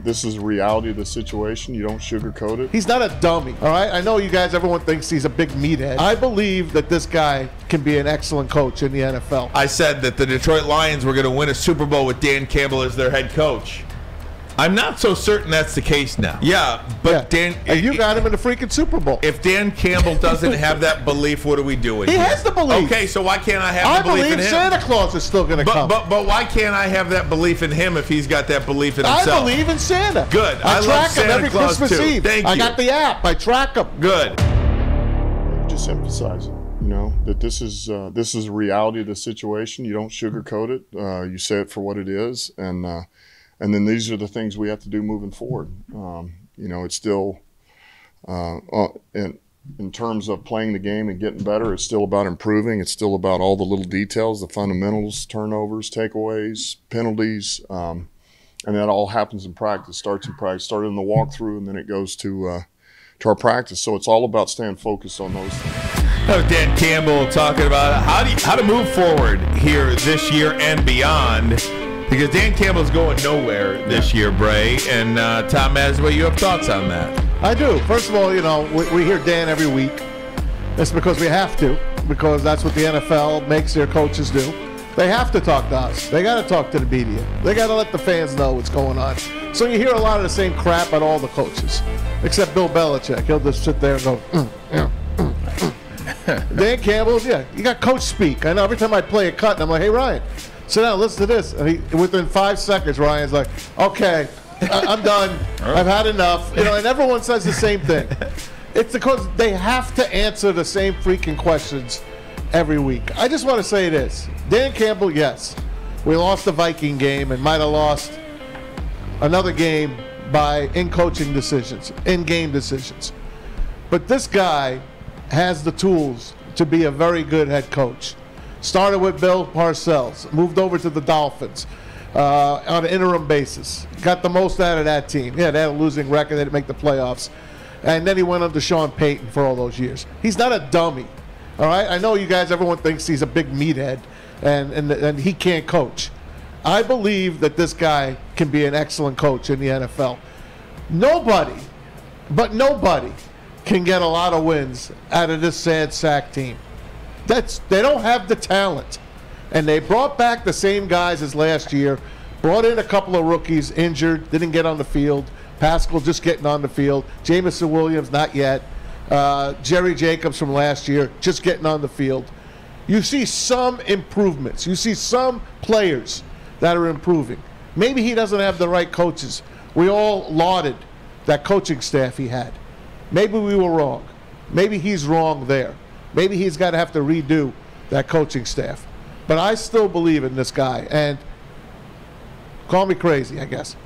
this is the reality of the situation. You don't sugarcoat it. He's not a dummy, all right? I know you guys, everyone thinks he's a big meathead. I believe that this guy can be an excellent coach in the NFL. I said that the Detroit Lions were going to win a Super Bowl with Dan Campbell as their head coach. I'm not so certain that's the case now. Yeah, but Dan... And you got him in the freaking Super Bowl. If Dan Campbell doesn't have that belief, what are we doing? He has the belief. Okay, so why can't I have the belief in him? I believe Santa Claus is still going to come. But why can't I have that belief in him if he's got that belief in himself? I believe in Santa. Good. I love track Santa him every Claus Christmas too. Eve. Thank you. I got the app. I track him. Good. Just emphasize it, you know, that this is the reality of the situation. You don't sugarcoat it. You say it for what it is, and then these are the things we have to do moving forward. You know, it's still, in terms of playing the game and getting better, it's still about improving. It's still about all the little details, the fundamentals, turnovers, takeaways, penalties, and that all happens in practice, starts in practice, started in the walkthrough, and then it goes to our practice. So it's all about staying focused on those things. Dan Campbell talking about how to move forward here this year and beyond. Because Dan Campbell's going nowhere this year, Bray. And Tom Masway, you have thoughts on that? I do. First of all, you know, we hear Dan every week. It's because we have to, because that's what the NFL makes their coaches do. They have to talk to us. They got to talk to the media. They got to let the fans know what's going on. So you hear a lot of the same crap at all the coaches, except Bill Belichick. He'll just sit there and go, Dan Campbell, yeah, you got coach speak. I know every time I play a cut, and I'm like, hey, Ryan, sit down, listen to this. And within 5 seconds, Ryan's like, okay, I'm done. I've had enough. You know, and everyone says the same thing. It's because they have to answer the same freaking questions every week. I just want to say this. Dan Campbell, yes, we lost the Viking game and might have lost another game by in-coaching decisions, in-game decisions. But this guy has the tools to be a very good head coach. Started with Bill Parcells, moved over to the Dolphins on an interim basis. Got the most out of that team. Yeah, they had a losing record. They didn't make the playoffs. And then he went under Sean Payton for all those years. He's not a dummy, all right? I know you guys, everyone thinks he's a big meathead and he can't coach. I believe that this guy can be an excellent coach in the NFL. Nobody, but nobody, can get a lot of wins out of this sad sack team. They don't have the talent. And they brought back the same guys as last year, brought in a couple of rookies injured, didn't get on the field. Pascal just getting on the field. Jamison Williams, not yet. Jerry Jacobs from last year, just getting on the field. You see some improvements. You see some players that are improving. Maybe he doesn't have the right coaches. We all lauded that coaching staff he had. Maybe we were wrong. Maybe he's wrong there. Maybe he's got to have to redo that coaching staff. But I still believe in this guy. And call me crazy, I guess.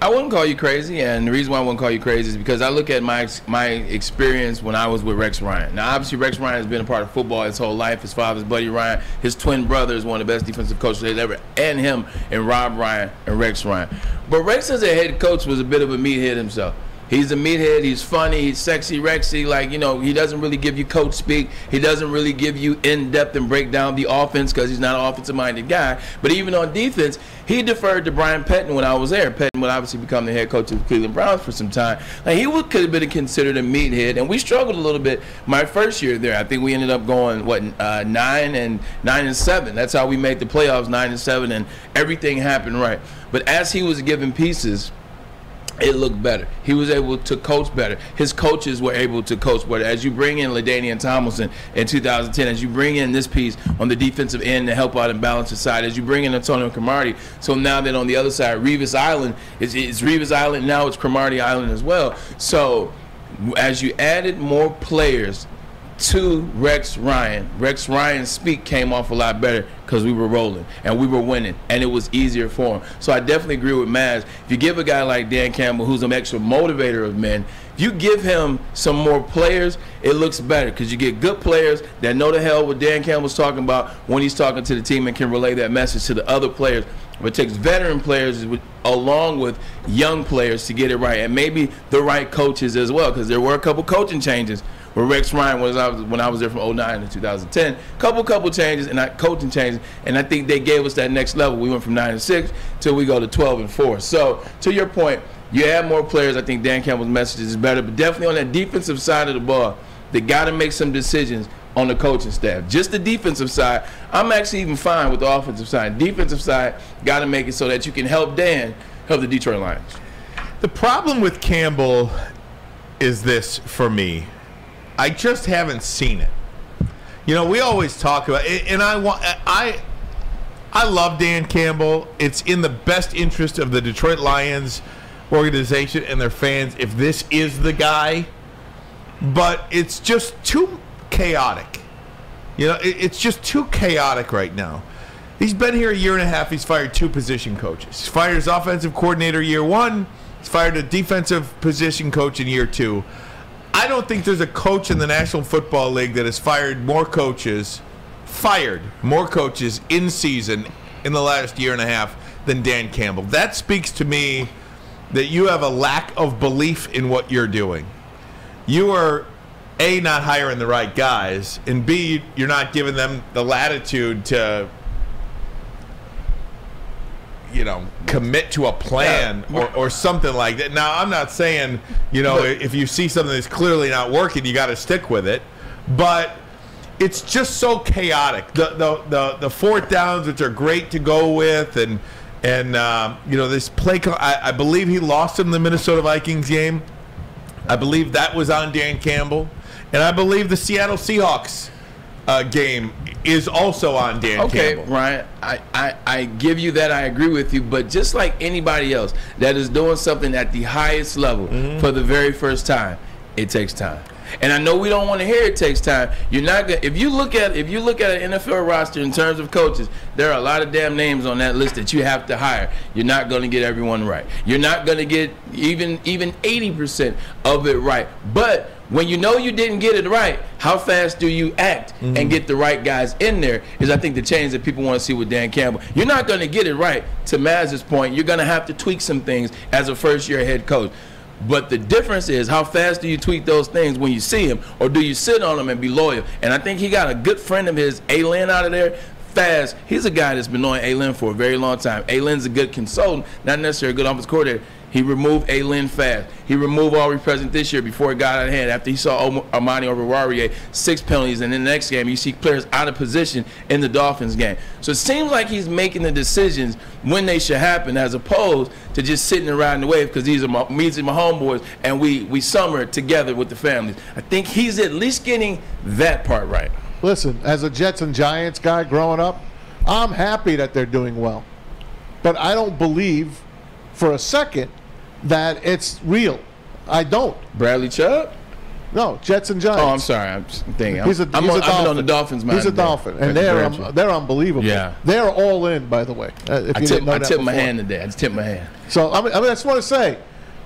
I wouldn't call you crazy, and the reason why I wouldn't call you crazy is because I look at my experience when I was with Rex Ryan. Now, obviously, Rex Ryan has been a part of football his whole life. His father's Buddy Ryan. His twin brother is one of the best defensive coaches they've ever, and him, and Rob Ryan and Rex Ryan. But Rex as a head coach was a bit of a meathead himself. He's a meathead, he's funny, he's sexy, Rexy, like, you know, he doesn't really give you coach speak. He doesn't really give you in-depth and break down the offense because he's not an offensive-minded guy. But even on defense, he deferred to Brian Pettin when I was there. Pettin would obviously become the head coach of the Cleveland Browns for some time. Like, he could have been considered a meathead, and we struggled a little bit my first year there. I think we ended up going, 9-7. That's how we made the playoffs, 9-7, and everything happened right. But as he was given pieces, it looked better. He was able to coach better. His coaches were able to coach better. As you bring in LaDainian Tomlinson in 2010, as you bring in this piece on the defensive end to help out and balance the side, as you bring in Antonio Cromartie, so now that on the other side, Revis Island, it's Revis Island, now it's Cromartie Island as well. So as you added more players to Rex Ryan's speak came off a lot better because we were rolling and we were winning and it was easier for him. So I definitely agree with Maz. If you give a guy like Dan Campbell, who's an extra motivator of men, if you give him some more players, it looks better because you get good players that know the hell what Dan Campbell's talking about when he's talking to the team and can relay that message to the other players. But it takes veteran players along with young players to get it right, and maybe the right coaches as well, because there were a couple coaching changes with Rex Ryan when I was there from 2009 to 2010. Couple changes and not coaching changes, and I think they gave us that next level. We went from 9-6 till we go to 12-4. So to your point, You add more players, I think Dan Campbell's message is better. But definitely on that defensive side of the ball, they got to make some decisions on the coaching staff. Just the defensive side, I'm actually even fine with the offensive side. Defensive side, got to make it so that you can help the Detroit Lions. The problem with Campbell is this for me. I just haven't seen it. You know, we always talk about it, and I love Dan Campbell. It's in the best interest of the Detroit Lions organization and their fans if this is the guy, but it's just too chaotic. You know, it's just too chaotic right now. He's been here a year and a half. He's fired 2 position coaches. He's fired his offensive coordinator year 1. He's fired a defensive position coach in year 2. I don't think there's a coach in the National Football League that has fired more coaches in season in the last year and a half than Dan Campbell. That speaks to me that you have a lack of belief in what you're doing. You are, A, not hiring the right guys, and B, you're not giving them the latitude to, you know, commit to a plan or something like that. Now, I'm not saying, you know, if you see something that's clearly not working, you got to stick with it. But it's just so chaotic. The fourth downs, which are great to go with, and you know, this play. I believe he lost in the Minnesota Vikings game. I believe that was on Dan Campbell, and I believe the Seattle Seahawks game is also on Dan Campbell. Okay, Ryan, I give you that. I agree with you. But just like anybody else that is doing something at the highest level for the very first time, it takes time. And I know we don't want to hear it takes time. You're not gonna, if you look at an NFL roster in terms of coaches, there are a lot of damn names on that list that you have to hire. You're not going to get everyone right. You're not going to get even 80% of it right. But when you know you didn't get it right, how fast do you act and get the right guys in there is, I think, the change that people want to see with Dan Campbell. You're not going to get it right. To Maz's point, you're going to have to tweak some things as a first-year head coach. But the difference is, how fast do you tweak those things when you see him, or do you sit on them and be loyal? And I think he got a good friend of his, A-Lin, out of there. Fast. He's a guy that's been knowing A-Lin for a very long time. A-Lin's a good consultant, not necessarily a good offensive coordinator. He removed A-Lin fast. He removed Aubrey Pleasant this year before it got out of hand, after he saw Ermanni 6 penalties, and in the next game you see players out of position in the Dolphins game. So it seems like he's making the decisions when they should happen, as opposed to just sitting and riding the wave because these are my homeboys and we summer together with the families. I think he's at least getting that part right. Listen, as a Jets and Giants guy growing up, I'm happy that they're doing well. But I don't believe for a second that it's real. I don't. Bradley Chubb? No, Jets and Giants. Oh, I'm sorry. I'm thinking. I've been on the Dolphins. He's a Dolphin, and they're unbelievable. Yeah. They're all in, by the way. I tipped my hand today. I just tipped my hand. So I just want to say,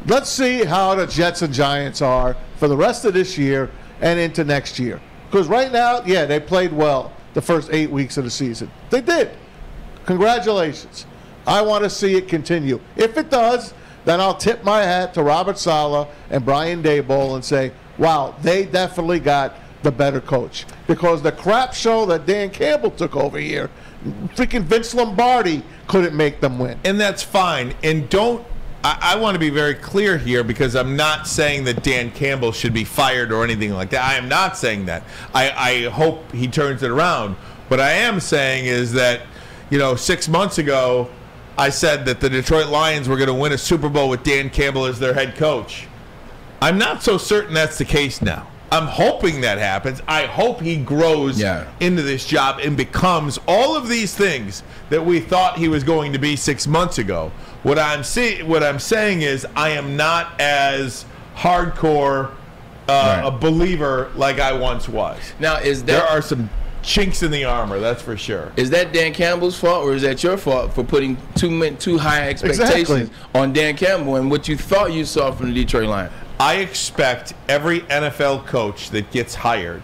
let's see how the Jets and Giants are for the rest of this year and into next year. Because right now, yeah, they played well the first 8 weeks of the season. They did. Congratulations. I want to see it continue. If it does, then I'll tip my hat to Robert Saleh and Brian Daboll and say, wow, they definitely got the better coach. Because the crap show that Dan Campbell took over here, freaking Vince Lombardi couldn't make them win. And that's fine. And I want to be very clear here, because I'm not saying that Dan Campbell should be fired or anything like that. I am not saying that. I hope he turns it around. What I am saying is that, 6 months ago, I said that the Detroit Lions were going to win a Super Bowl with Dan Campbell as their head coach. I'm not so certain that's the case now. I'm hoping that happens. I hope he grows into this job and becomes all of these things that we thought he was going to be 6 months ago. What I'm saying is, I am not as hardcore a believer like I once was. Now, there are some chinks in the armor, that's for sure. Is that Dan Campbell's fault, or is that your fault for putting too high expectations on Dan Campbell and what you thought you saw from the Detroit Lions? I expect every NFL coach that gets hired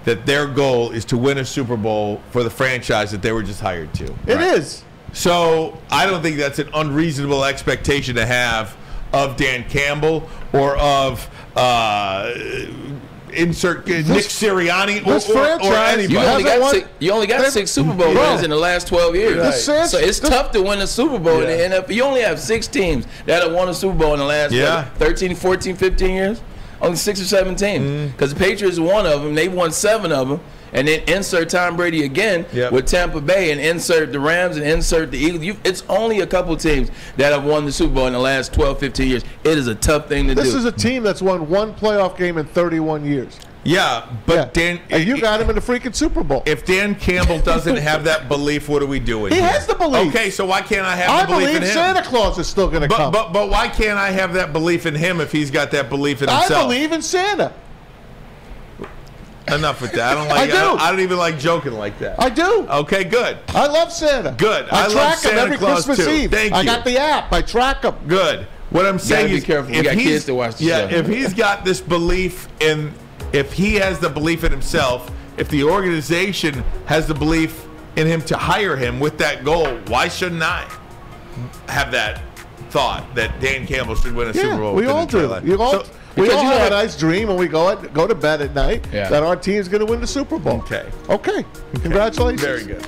that their goal is to win a Super Bowl for the franchise that they were just hired to. It is. So I don't think that's an unreasonable expectation to have of Dan Campbell or of insert Nick Sirianni this or franchise- anybody. You only got six Super Bowl wins in the last 12 years. So it's tough to win a Super Bowl in the NFL. You only have 6 teams that have won a Super Bowl in the last 13, 14, 15 years. Only 6 or 7 teams. Because the Patriots are one of them. They won 7 of them. And then insert Tom Brady again with Tampa Bay, and insert the Rams, and insert the Eagles. It's only a couple teams that have won the Super Bowl in the last 12, 15 years. It is a tough thing to do. This is a team that's won 1 playoff game in 31 years. Yeah, but Dan, and you got him in the freaking Super Bowl. If Dan Campbell doesn't have that belief, what are we doing? He has the belief. Okay, so why can't I have the belief in him? I believe Santa Claus is still going to come. But why can't I have that belief in him if he's got that belief in himself? I believe in Santa. Enough with that. I don't even like joking like that. I do. Okay, good. I love Santa. Good. I track Santa him every Claus Christmas too. Eve. Thank you. I got the app. I track him. Good. What I'm saying is, be careful. We got kids to watch the show. If he's got this belief if he has the belief in himself, if the organization has the belief in him to hire him with that goal, why shouldn't I have that thought that Dan Campbell should win a Super Bowl? We all do. We all have a nice dream when we go to bed at night that our team's going to win the Super Bowl. Okay. Congratulations. Very good.